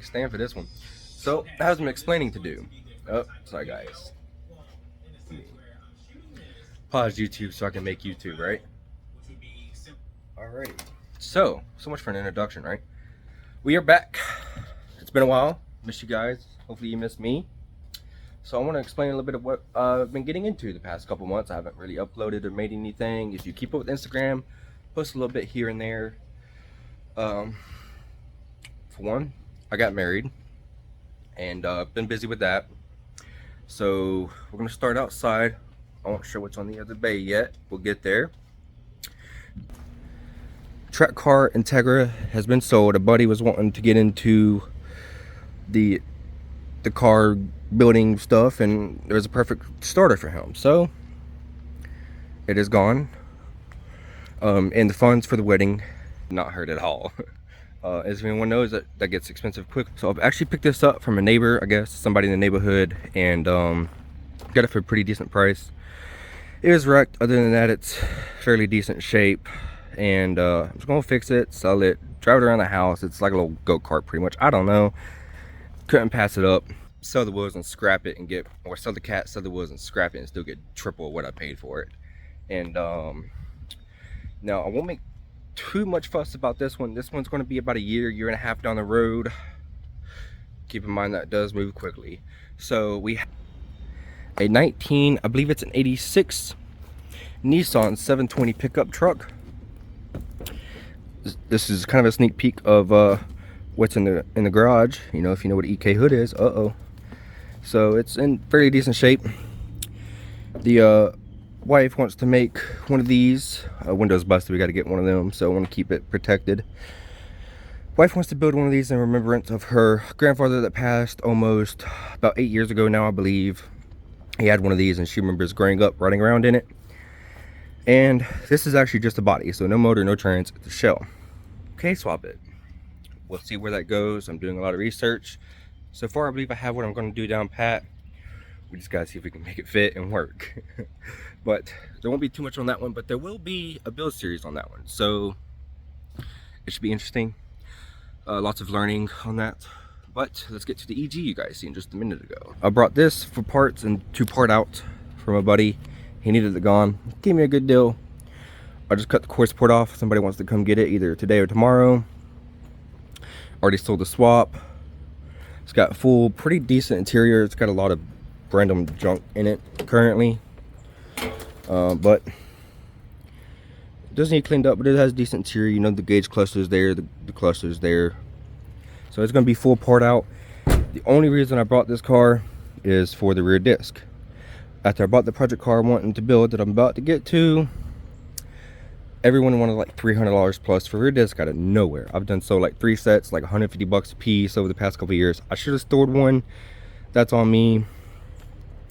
stand for this one. So I have some explaining to do. Oh, sorry guys. Pause YouTube so I can make YouTube, right? Alrighty. So much for an introduction, right? We are back. It's been a while. Missed you guys. Hopefully you missed me. So I want to explain a little bit of what I've been getting into the past couple months. I haven't really uploaded or made anything. If you keep up with Instagram, post a little bit here and there. For one, I got married and been busy with that. So we're gonna start outside. I won't show what's on the other bay yet. We'll get there. Track car Integra has been sold. A buddy was wanting to get into the car building stuff, and it was a perfect starter for him. So it is gone. And the funds for the wedding not hurt at all. As everyone knows, that gets expensive quick. So I've actually picked this up from a neighbor, I guess, somebody in the neighborhood, and got it for a pretty decent price. It was wrecked. Other than that, it's fairly decent shape, and I'm just gonna fix it, sell it, drive it around the house. It's like a little go-kart pretty much. I don't know, couldn't pass it up. Sell the wheels and scrap it and get, or sell the cat, sell the wheels and scrap it and still get triple what I paid for it. And now I won't make too much fuss about this one. This one's going to be about a year and a half down the road. Keep in mind that it does move quickly. So we have a 19, I believe it's an 86 Nissan 720 pickup truck. This is kind of a sneak peek of what's in the garage. You know, if you know what EK hood is. So it's in fairly decent shape. The wife wants to make one of these. Windows busted, we got to get one of them, so I want to keep it protected. Wife wants to build one of these in remembrance of her grandfather that passed almost about 8 years ago now, I believe. He had one of these and she remembers growing up riding around in it. And this is actually just a body, so no motor, no trans, it's a shell. Okay, swap it. We'll see where that goes. I'm doing a lot of research. So far I believe I have what I'm going to do down pat. We just gotta see if we can make it fit and work. But there won't be too much on that one, but there will be a build series on that one, so it should be interesting. Lots of learning on that. But let's get to the EG you guys seen just a minute ago. I brought this for parts and to part out from a buddy. He needed it gone. Gave me a good deal. I just cut the core support off. Somebody wants to come get it either today or tomorrow. Already sold the swap. It's got full, pretty decent interior. It's got a lot of random junk in it currently, but it doesn't need cleaned up, but it has decent interior. You know, the gauge clusters there, the clusters there, so it's going to be full part out. The only reason I brought this car is for the rear disc. After I bought the project car I'm wanting to build that I'm about to get to, everyone wanted like $300 plus for rear disc out of nowhere. I've done so like 3 sets, like 150 bucks a piece over the past couple of years. I should have stored one. That's on me.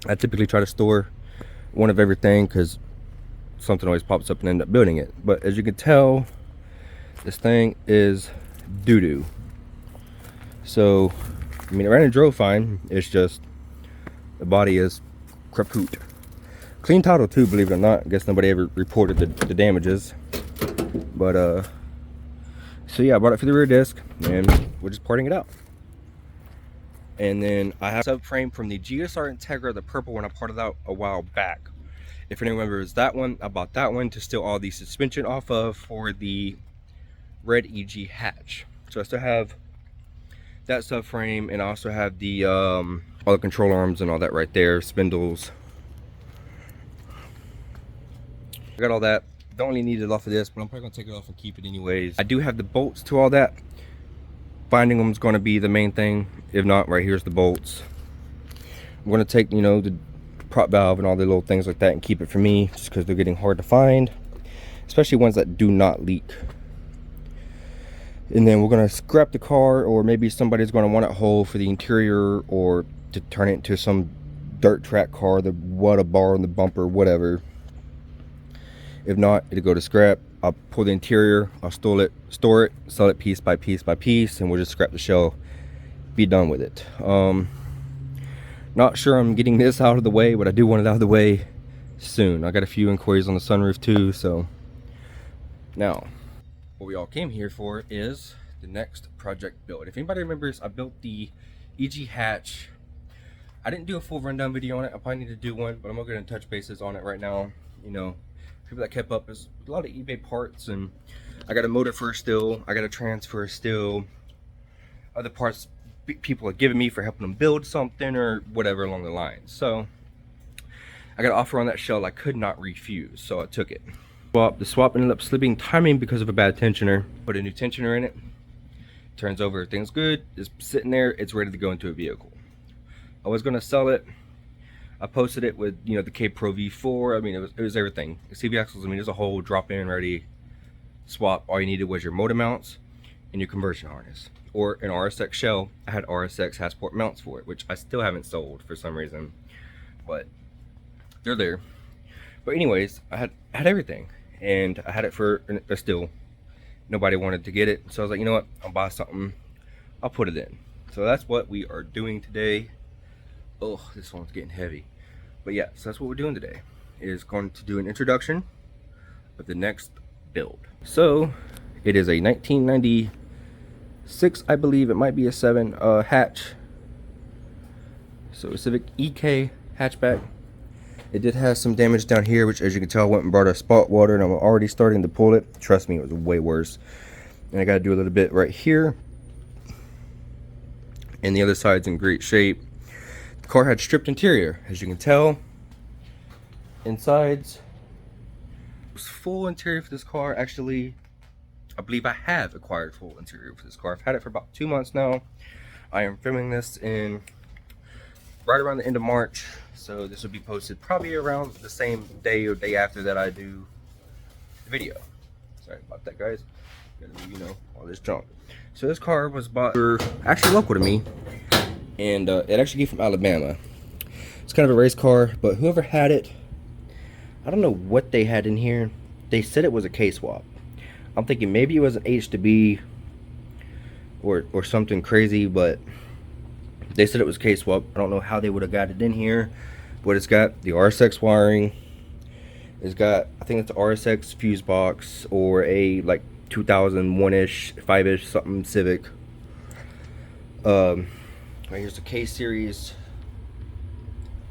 I typically try to store one of everything because something always pops up and end up building it. But as you can tell, this thing is doo-doo. So, I mean, it ran and drove fine. It's just the body is kaput. Clean title too, believe it or not. I guess nobody ever reported the damages. But so yeah, I bought it for the rear disc and we're just parting it out. And then I have a subframe from the GSR Integra, the purple one I parted out a while back. If anyone remembers that one, I bought that one to steal all the suspension off of for the red EG hatch. So I still have that subframe, and I also have the all the control arms and all that right there, spindles. I got all that. Don't really need it off of this, but I'm probably gonna take it off and keep it anyways. I do have the bolts to all that. Finding them is going to be the main thing. If not, right here's the bolts. I'm going to take, you know, the prop valve and all the little things like that and keep it for me, just because they're getting hard to find, especially ones that do not leak. And then we're going to scrap the car, or maybe somebody's going to want it whole for the interior, or to turn it into some dirt track car, the what, a bar on the bumper, whatever. If not, it'll go to scrap. I'll pull the interior, I'll store it, sell it piece by piece by piece, and we'll just scrap the shell, be done with it. Not sure I'm getting this out of the way, but I do want it out of the way soon. I got a few inquiries on the sunroof too, so now what we all came here for is the next project build. If anybody remembers, I built the EG hatch. I didn't do a full rundown video on it. I probably need to do one, but I'm gonna touch bases on it right now. You know, people that kept up is a lot of eBay parts, and I got a motor for still, I got a transfer still, other parts people are giving me for helping them build something or whatever along the lines. So I got an offer on that shell I could not refuse, so I took it. The swap ended up slipping timing because of a bad tensioner. Put a new tensioner in it, turns over, everything's good, it's sitting there, it's ready to go into a vehicle. I was gonna sell it. I posted it with, you know, the K Pro V4. I mean, it was everything. CV axles, I mean, there's a whole drop-in ready swap. All you needed was your motor mounts and your conversion harness, or an RSX shell. I had RSX Hasport mounts for it, which I still haven't sold for some reason, but they're there. But anyways, I had everything, and I had it for a still. Nobody wanted to get it, so I was like, you know what, I'll buy something, I'll put it in. So that's what we are doing today. Oh, this one's getting heavy. But yeah, so that's what we're doing today, is going to do an introduction of the next build. So it is a 1996, I believe it might be a 7 hatch. So a Civic EK hatchback. It did have some damage down here, which as you can tell, I went and brought a spot water, and I'm already starting to pull it. Trust me, it was way worse. And I got to do a little bit right here, and the other side's in great shape. The car had stripped interior, as you can tell. Insides was full interior for this car. Actually, I believe I have acquired full interior for this car. I've had it for about 2 months now. I am filming this in right around the end of March, so this will be posted probably around the same day or day after that I do the video. Sorry about that, guys. Gotta do, you know, all this junk. So this car was bought for actually local to me, and it actually came from Alabama. It's kind of a race car, but whoever had it, I don't know what they had in here. They said it was a K-swap. I'm thinking maybe it was an H to B or something crazy, but they said it was K-swap. I don't know how they would have got it in here, but it's got the RSX wiring. It's got, I think it's the RSX fuse box, or a like 2001-ish, 5-ish something Civic. Right here's the K-series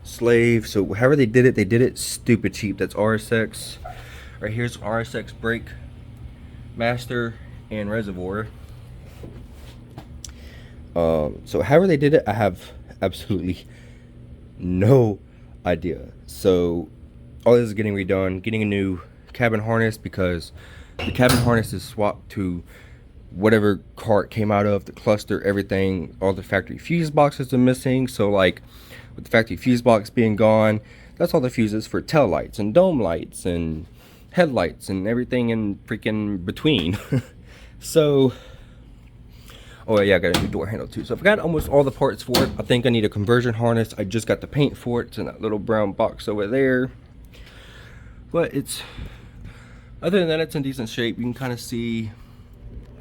slave. So however they did it stupid cheap. That's RSX. Right here's RSX brake master and reservoir. So however they did it, I have absolutely no idea. So all this is getting redone, getting a new cabin harness, because the cabin harness is swapped to whatever car it came out of, the cluster, everything. All the factory fuse boxes are missing. So like with the factory fuse box being gone, that's all the fuses for tail lights and dome lights and headlights and everything in freaking between. So oh yeah, I got a new door handle too. So I've got almost all the parts for it. I think I need a conversion harness. I just got the paint for it. It's in that little brown box over there. But it's, other than that, it's in decent shape. You can kind of see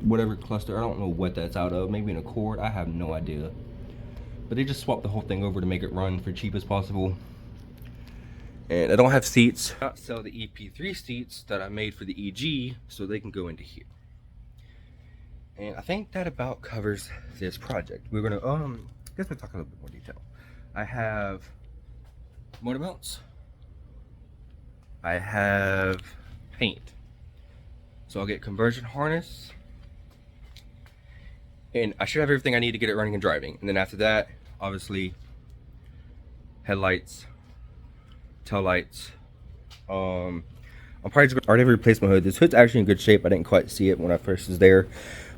whatever cluster. I don't know what that's out of. Maybe an Accord. I have no idea. But they just swapped the whole thing over to make it run for cheap as possible. And I don't have seats. I not sell the EP3 seats that I made for the EG, so they can go into here. And I think that about covers this project. We're gonna I guess we'll talk a little bit more detail. I have motor mounts. I have paint. So I'll get conversion harness. And I should have everything I need to get it running and driving. And then after that, obviously, headlights, tail lights. I'm probably just already replaced my hood. This hood's actually in good shape. I didn't quite see it when I first was there,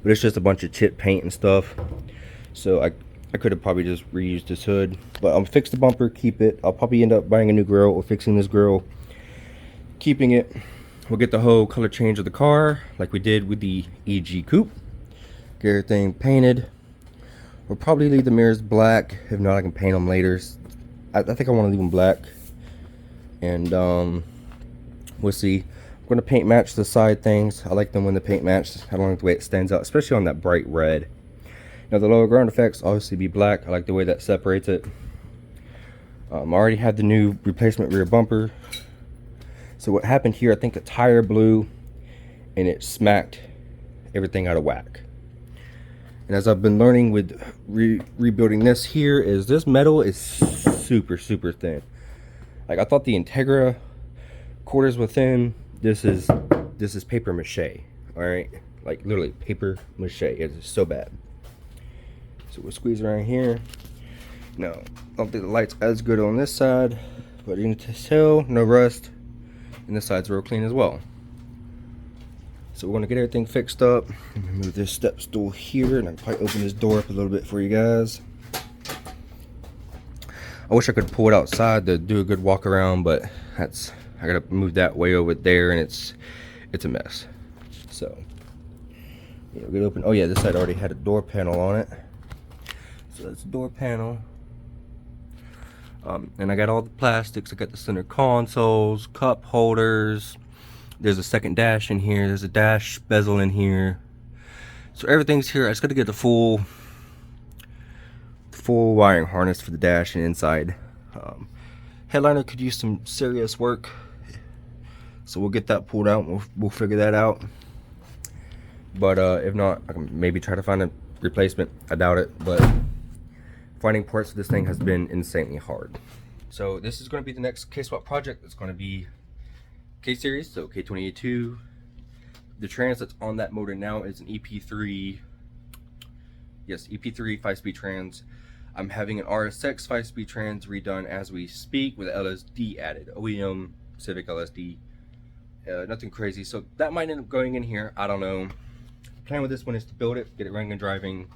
but it's just a bunch of chip paint and stuff. So I could have probably just reused this hood, but I'll fix the bumper, keep it. I'll probably end up buying a new grill or fixing this grill, keeping it. We'll get the whole color change of the car like we did with the EG Coupe. Get everything painted. We'll probably leave the mirrors black. If not, I can paint them later. I think I want to leave them black. And we'll see. I'm going to paint match the side things. I like them when the paint matches. I don't like the way it stands out, especially on that bright red. Now the lower ground effects obviously be black. I like the way that separates it. I already had the new replacement rear bumper. So what happened here, I think the tire blew and it smacked everything out of whack. And as I've been learning with rebuilding this here, is this metal is super thin. Like, I thought the Integra quarters within, this is paper mache. All right, like literally paper mache. It is so bad. So we'll squeeze around here. No, I don't think the light's as good on this side, but you can tell no rust, and this side's real clean as well. So we're gonna get everything fixed up. Let me move this step stool here, and I can probably open this door up a little bit for you guys. I wish I could pull it outside to do a good walk around, but I gotta move that way over there, and it's a mess. So get open. Oh yeah, this side already had a door panel on it. So that's the door panel. And I got all the plastics. I got the center consoles, cup holders. There's a second dash in here. There's a dash bezel in here. So everything's here. I just got to get the full wiring harness for the dash and inside. Headliner could use some serious work, so we'll get that pulled out. We'll figure that out. But if not, I can maybe try to find a replacement. I doubt it, but finding parts for this thing has been insanely hard. So this is going to be the next K-Swap project. It's going to be K-Series, so K20A2. The trans that's on that motor now is an EP3. Yes, EP3 5-speed trans. I'm having an RSX 5-speed trans redone as we speak with LSD added. OEM Civic LSD. Nothing crazy. So that might end up going in here. I don't know. The plan with this one is to build it, get it running and driving.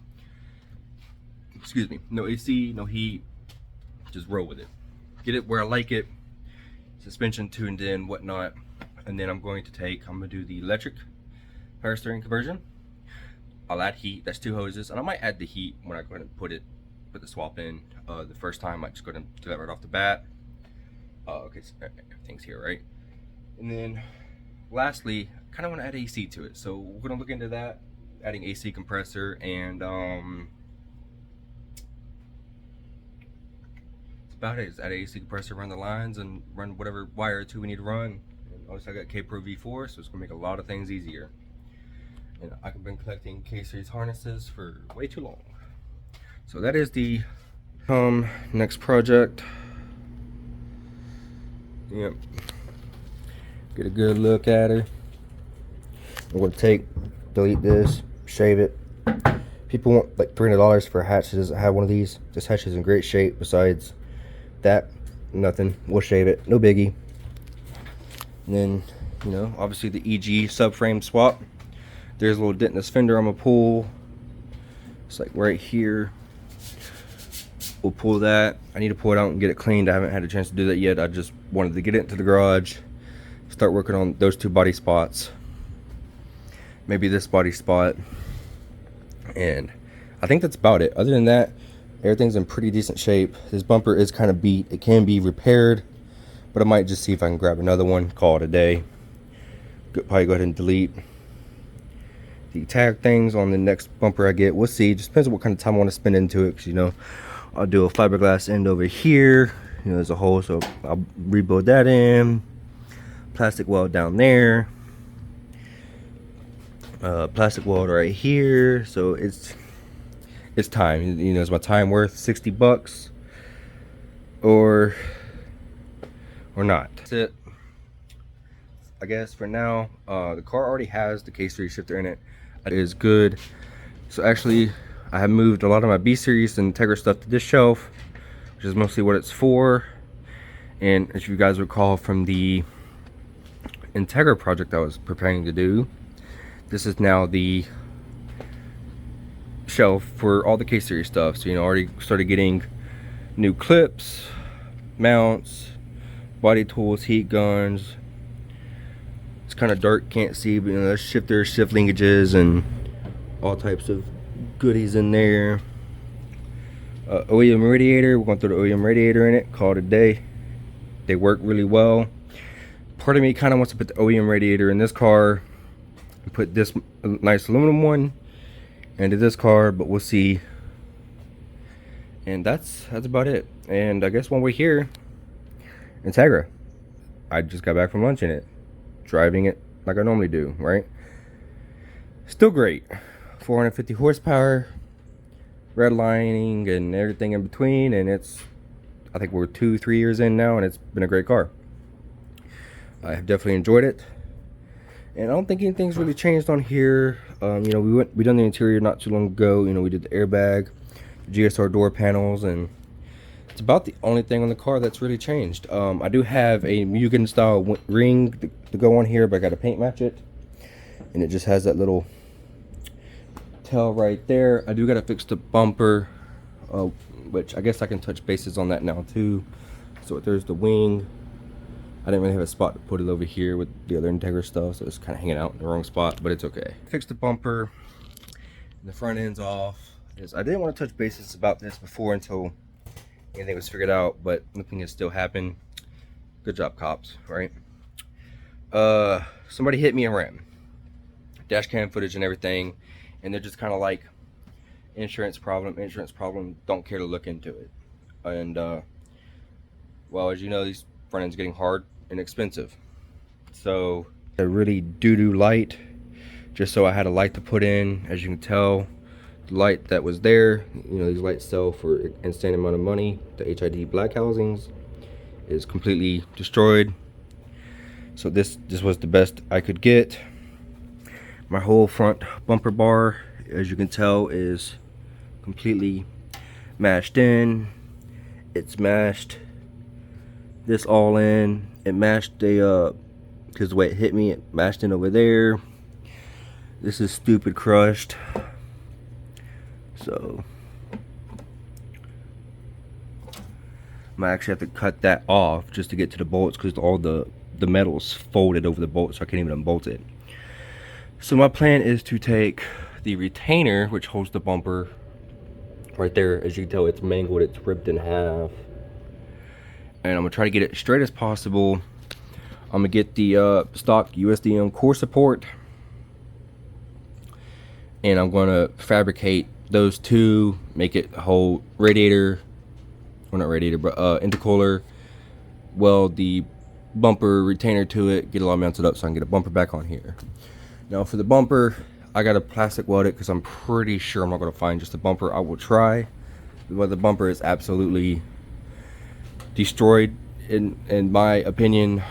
Excuse me. No AC, no heat. Just roll with it. Get it where I like it. Suspension tuned in, whatnot. And then I'm going to do the electric power steering conversion. I'll add heat. That's 2 hoses. And I might add the heat when I go ahead and put the swap in the first time. I might just go ahead and do that right off the bat. Okay, so everything's here, right? And then lastly, I kind of want to add AC to it. So we're going to look into that, adding AC compressor, and that's about it. Just add an AC compressor, run the lines, and run whatever wire or two we need to run. And obviously I got K-Pro V4, so it's going to make a lot of things easier. And I've been collecting K-Series harnesses for way too long. So that is the next project. Yep. Get a good look at her. I'm going to delete this, shave it. People want like $300 for a hatch that doesn't have one of these. This hatch is in great shape. Besides that, nothing. We'll shave it. No biggie. And then, obviously the EG subframe swap. There's a little dent in this fender I'm going to pull. It's like right here. We'll pull that. I need to pull it out and get it cleaned. I haven't had a chance to do that yet. I just wanted to get it into the garage, start working on those 2 body spots, maybe this body spot, and I think that's about it. Other than that, everything's in pretty decent shape. This bumper is kind of beat. It can be repaired, but I might just see if I can grab another one, call it a day. Probably go ahead and delete the tag things on the next bumper I get. We'll see. Just depends on what kind of time I want to spend into it, because I'll do a fiberglass end over here. There's a hole, so I'll rebuild that in. Plastic weld down there. Plastic weld right here. So it's time. Is my time worth $60 or not? That's it, I guess, for now. The car already has the K-Series shifter in it. It is good. So actually, I have moved a lot of my B-Series and Integra stuff to this shelf, which is mostly what it's for. And as you guys recall from the Integra project I was preparing to do, this is now the shelf for all the K-Series stuff. So already started getting new clips, mounts, body tools, heat guns. It's kind of dark, can't see, but there's shifters, shift linkages, and all types of goodies in there. OEM radiator. We're going to throw the OEM radiator in it, call it a day. They work really well. Part of me kind of wants to put the OEM radiator in this car and put this nice aluminum one into this car, but we'll see. And that's about it. And I guess when we're here, Integra, I just got back from lunch in it, driving it like I normally do, right? Still great. 450 horsepower, redlining and everything in between, and I think we're 2-3 years in now, and it's been a great car. I have definitely enjoyed it, and I don't think anything's really changed on here. You know, we done the interior not too long ago. You know, we did the airbag, the GSR door panels, and it's about the only thing on the car that's really changed. I do have a Mugen style ring to go on here, but I got to paint match it, and it just has that little tail right there. I do got to fix the bumper, which I guess I can touch bases on that now too. So there's the wing. I didn't really have a spot to put it over here with the other Integra stuff, so it's kind of hanging out in the wrong spot, but it's okay. Fixed the bumper, the front end's off. I didn't want to touch bases about this before until anything was figured out, but nothing has still happened. Good job, cops, right? Somebody hit me and ran. Dash cam footage and everything, and they're just kind of like, insurance problem, don't care to look into it. And well, as you know, these front ends getting hard and expensive, so a really doo-doo light, just so I had a light to put in. As you can tell, the light that was there, you know, these lights sell for an insane amount of money. The HID black housings is completely destroyed, so this was the best I could get. My whole front bumper bar, as you can tell, is completely mashed in. It's mashed this all in. It mashed because the way it hit me, it mashed in over there. This is stupid crushed, so I might actually have to cut that off just to get to the bolts, because all the metal's folded over the bolt, so I can't even unbolt it. So my plan is to take the retainer, which holds the bumper right there. As you can tell, it's mangled, it's ripped in half, and I'm gonna try to get it straight as possible. I'm gonna get the stock USDM core support, and I'm gonna fabricate those two, make it a whole radiator, well, not radiator, but intercooler, weld the bumper retainer to it, get it all mounted up so I can get a bumper back on here. Now for the bumper, I got to plastic weld it because I'm pretty sure I'm not going to find just a bumper. I will try, but the bumper is absolutely destroyed in my opinion,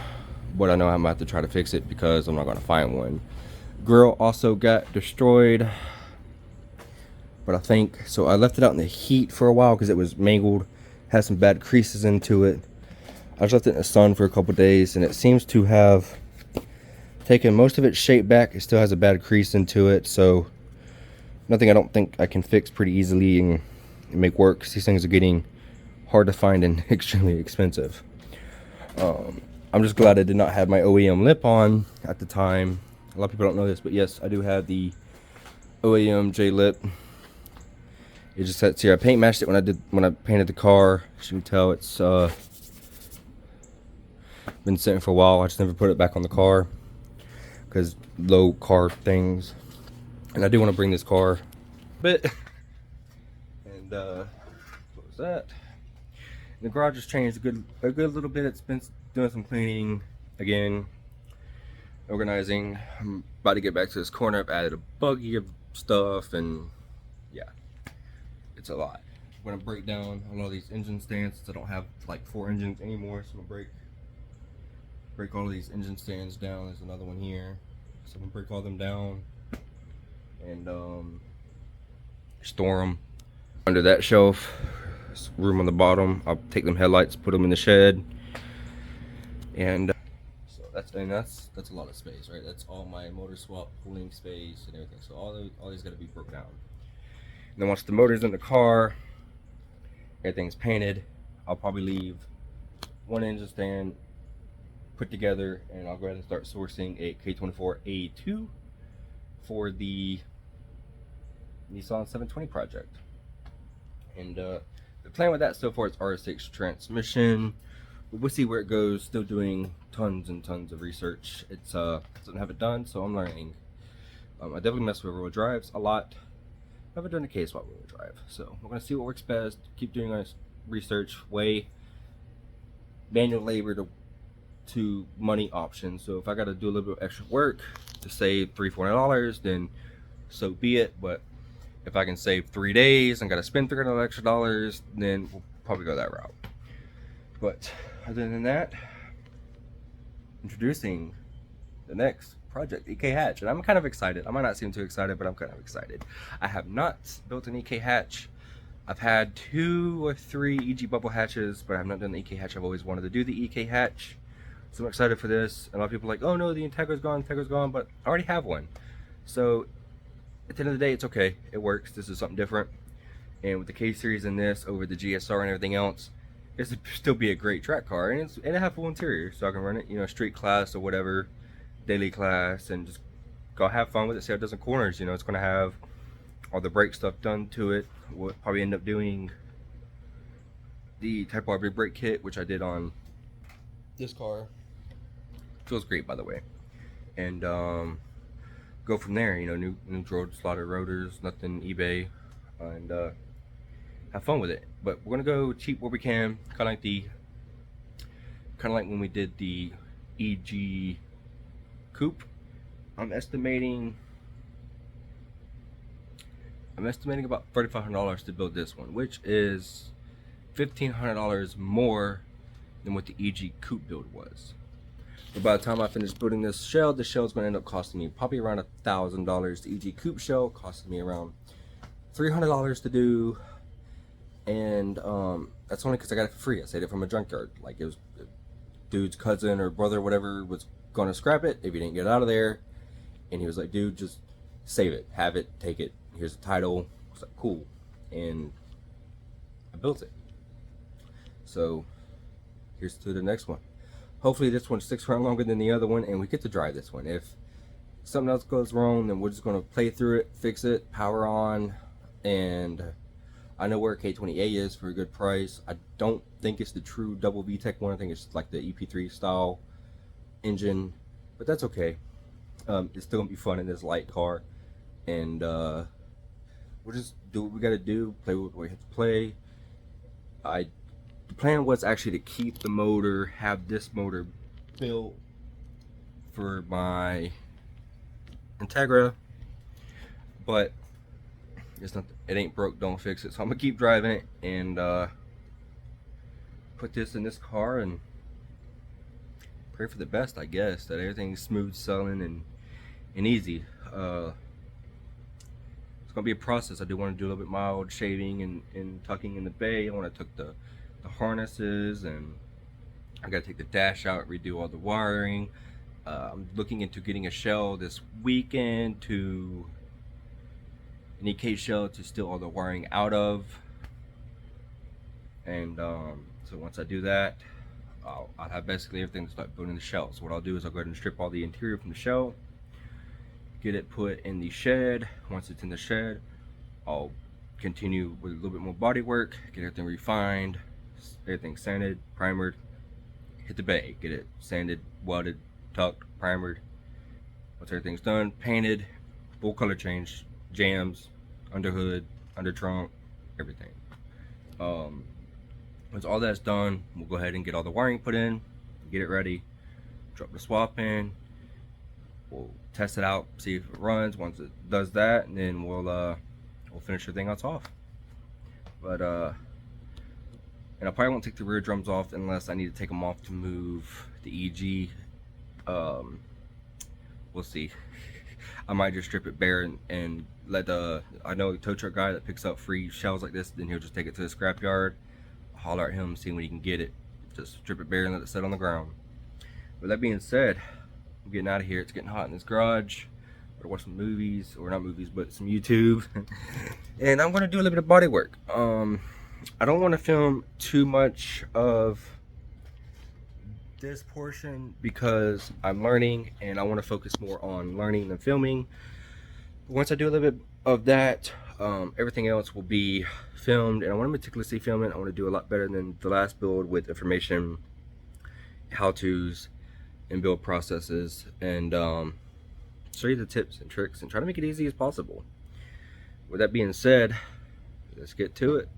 but I know I'm going to have to try to fix it because I'm not going to find one. Grill also got destroyed, but I think, so I left it out in the heat for a while because it was mangled, had some bad creases into it. I just left it in the sun for a couple days, and it seems to have taken most of its shape back. It still has a bad crease into it, so nothing I don't think I can fix pretty easily and make work, because these things are getting hard to find and extremely expensive. I'm just glad I did not have my OEM lip on at the time. A lot of people don't know this, but yes, I do have the OEM J lip. It just sits here. I paint matched it when I painted the car. As you can tell, it's been sitting for a while. I just never put it back on the car because low car things, and I do want to bring this car a bit. And what was that? And the garage has changed a good little bit. It's been doing some cleaning again, organizing. I'm about to get back to this corner. I've added a buggy of stuff, and yeah, it's a lot. I'm gonna break down on all these engine stands since I don't have like 4 engines anymore, so I'm gonna break all of these engine stands down. There's another one here, so I'm gonna break all them down and store them under that shelf. There's room on the bottom. I'll take them headlights, put them in the shed, and so that's a lot of space, right? That's all my motor swap cooling space and everything. So all these got to be broke down. And then once the motor's in the car, everything's painted, I'll probably leave one engine stand put together, and I'll go ahead and start sourcing a K24A2 for the Nissan 720 project. And the plan with that so far is RS6 transmission. We'll see where it goes. Still doing tons and tons of research. It's doesn't have it done, so I'm learning. I definitely mess with rear-wheel drives a lot. I haven't done a K-swap rear-wheel drive, so we're gonna see what works best. Keep doing our research, weigh manual labor to money options. So if I got to do a little bit of extra work to save $300-$400, then so be it. But If I can save 3 days and gotta spend $300 extra, then we'll probably go that route. But other than that, introducing the next project, EK Hatch. And I'm kind of excited. I might not seem too excited, but I'm kind of excited. I have not built an EK Hatch. I've had 2 or 3 EG bubble hatches, but I've not done the EK Hatch. I've always wanted to do the EK Hatch. So I'm excited for this. A lot of people are like, oh no, the Integra's gone, but I already have one. So at the end of the day, it's okay. It works. This is something different. And with the K-Series in this over the GSR and everything else, it's still be a great track car. And it have full interior, so I can run it, you know, street class or whatever, daily class, and just go have fun with it. See how it does in corners. You know, it's going to have all the brake stuff done to it. We'll probably end up doing the Type R brake kit, which I did on this car. Feels great, by the way. And go from there. You know, new slotted rotors, nothing eBay, and have fun with it. But we're gonna go cheap where we can, kind of like when we did the EG Coupe. I'm estimating about $3,500 to build this one, which is $1,500 more than what the EG Coupe build was. But by the time I finish building this shell, the shell is going to end up costing me probably around $1,000. The EG Coupe shell costed me around $300 to do, and that's only because I got it for free. I saved it from a junkyard. Like, it was dude's cousin or brother or whatever was going to scrap it if he didn't get it out of there, and he was like, dude, just save it, have it, take it, here's the title. I was like, cool. And I built it. So here's to the next one. Hopefully this one sticks around longer than the other one and we get to drive this one. If something else goes wrong, then we're just going to play through it, fix it, power on. And I know where K20A is for a good price. I don't think it's the true double VTEC one. I think it's like the EP3 style engine, but that's okay. It's still gonna be fun in this light car, and we'll just do what we gotta do, play what we have to play. The plan was actually to keep the motor, have this motor built for my Integra, but it's not, it ain't broke, don't fix it. So I'm gonna keep driving it and put this in this car and pray for the best, I guess, that everything's smooth sailing and easy. It's gonna be a process. I do want to do a little bit mild shaving and tucking in the bay. I want to tuck the harnesses, and I gotta take the dash out, redo all the wiring. I'm looking into getting a shell this weekend, to an EK shell to steal all the wiring out of, and so once I do that, I'll have basically everything to start building the shell. So what I'll do is I'll go ahead and strip all the interior from the shell, get it put in the shed. Once it's in the shed, I'll continue with a little bit more body work, get everything refined, everything sanded, primered, hit the bay, get it sanded, welded, tucked, primered. Once everything's done, painted, full color change, jams, under hood, under trunk, everything. Once all that's done, we'll go ahead and get all the wiring put in, get it ready, drop the swap in, we'll test it out, see if it runs. Once it does that, and then we'll finish everything else off. But and I probably won't take the rear drums off unless I need to take them off to move the EG. We'll see. I might just strip it bare and let I know a tow truck guy that picks up free shells like this, then he'll just take it to the scrapyard, holler at him, see when he can get it, just strip it bare and let it sit on the ground. With that being said, I'm getting out of here. It's getting hot in this garage. Or watch some movies, or not movies, but some YouTube. And I'm gonna do a little bit of body work. I don't want to film too much of this portion because I'm learning and I want to focus more on learning than filming. But once I do a little bit of that, everything else will be filmed, and I want to meticulously film it. I want to do a lot better than the last build with information, how-tos, and build processes, and show you the tips and tricks and try to make it easy as possible. With that being said, let's get to it.